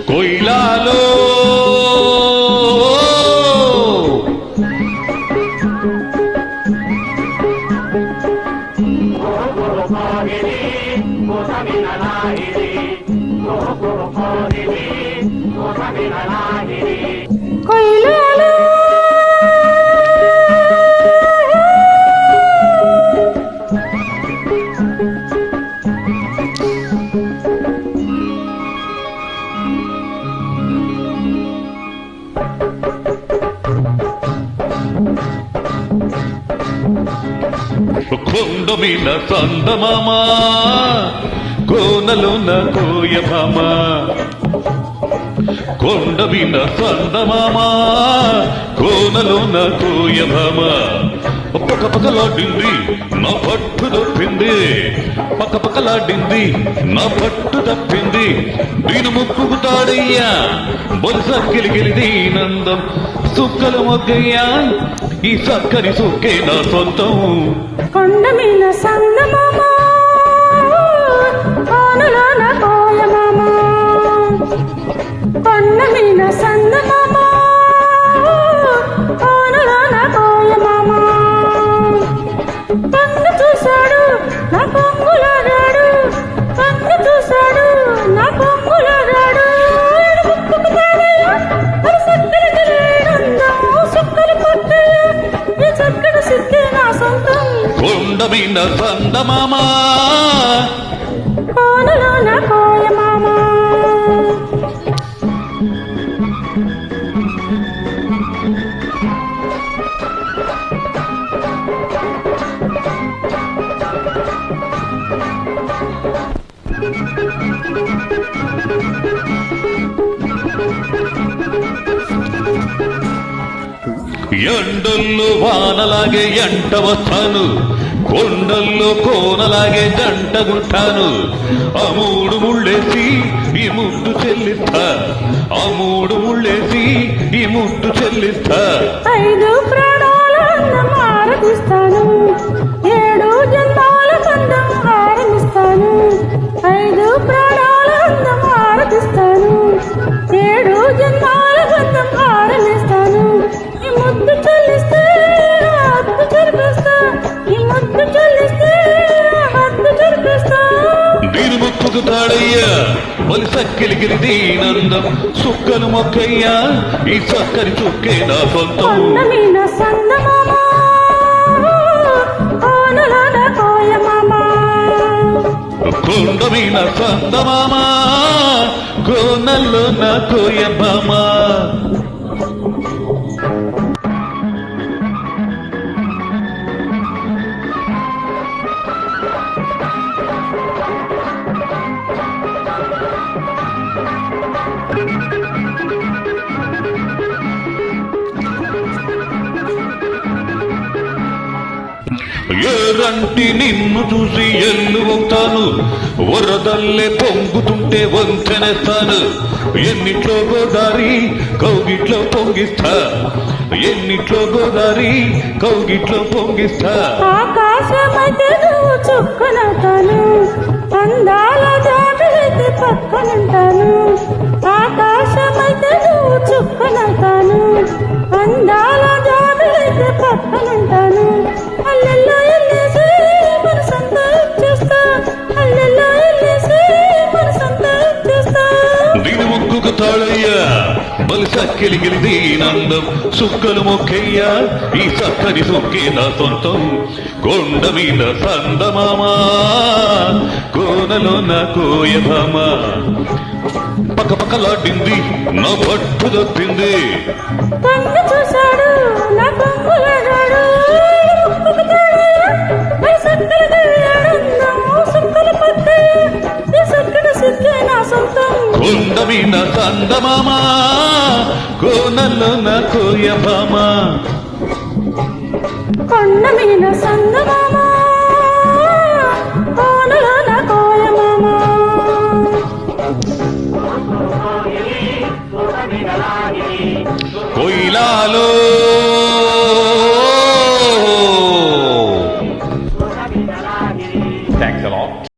కొయిలాలో కొండ మీద సందమామ కోనలోన కోయమామ కొండ మీద సందమామ కోనలోన కోయమామ పక్కపక్కలాడింది నా పట్టు తప్పింది పక్కపక్కలాడింది నా పట్టు తప్పింది దీని ముక్కుకు తాడయ్యా బొలసక్కిలిగిలిది నందం సుక్కలు మొగ్గయ్యా ఈ సక్కని సుక్కే నా సొంతం కొండ మీద సందమామ కోనలోన కోయమామ కొండ మీద సందమామ కోనలోన కోయమామ కన్ను చూశాడు నా కొంగులాడాడు కన్ను చూశాడు నా కొంగులాడాడు ముక్కుకు తాడయ్యా మరి సక్కని గిలేనందం సుక్కలు పొట్టయ్యా ఈ చక్కని సిక్కే నా సొంతం కొండ మీద సందమామ కోనలోన కోయమామ ఎండల్లో వానలాగే ఎంట వస్తాను కొండల్లో కోనలాగే జంటగుంటాను ఆ మూడు ముళ్ళేసి ఈ ముద్దు చెల్లిస్తా ఆ మూడు ముళ్ళేసి ఈ ముద్దు చెల్లిస్తా 5 ప్రాణాల అందం ఆరగిస్తాను 7 జన్మాల బంధం ఆరంభిస్తాను 5 ప్రాణాల అందం ఆరగిస్తాను 7 జన్మాల బంధం ఆరంభిస్తాను ఈ ముద్దు చెల్లిస్తే హద్దు చెరిపేస్తా ఈ ముద్దు చెల్లిస్తే హద్దు చెరిపేస్తా దీని ముక్కుకు తాడయ్యా బలి సక్కిలిగిరిది నందం సుక్కలు మొక్కయ్యా ఈ సక్కని చుక్కే నా సొంతం కొండ మీద సందమామ కోనలోన కోయమామ కొండ మీద సందమామ కోనల్లోన కోయమామ ఏరంటి నిన్ను చూసి ఎల్లువుతాను వరదల్లే పొంగుతుంటే వంతెనేస్తాను ఎన్నిట్లో గోదారి కౌగిట్లో పొంగిస్తా ఎన్నిట్లో గోదారి కౌగిట్లో పొంగిస్తా ఆకాశమైతే నువ్వు చుక్కనవుతాను అందాల జాబిలైతే పక్కనుంటాను ఆకాశమైతే నువ్వు చుక్కనవుతాను అందాల జాబిలైతే పక్కనుంటాను అల్లెల్లో ఎల్లేసి మనసంతా ఇచ్చేస్తా అల్లెల్లో ఎల్లేసి మనసంతా ఇచ్చేస్తా దీని ముక్కుకు తాళయ్యా బలి సక్కిలిగిలిది నందం సుక్కలు మొక్కయ్యా ఈ సక్కని సుక్కే నా సొంతం కొండ మీద సందమామ కోనలోన కోయమామ పక్కపక్కలాడింది నా పట్టు తప్పింది కన్ను చూశాడు నా కొంగులాడాడు ముక్కుకు తాడయ్యా మరి సక్కని గిలేనందం సుక్కలు పొట్టయ్యా ఈ సక్కని సిక్కే నా సొంతం కొండ మీద సందమామ కోనలోన కోయమామ కొండ మీద సందమామ కోనలోన కోయమామ కొయిలాలో థ్యాంక్స్ అలాట్.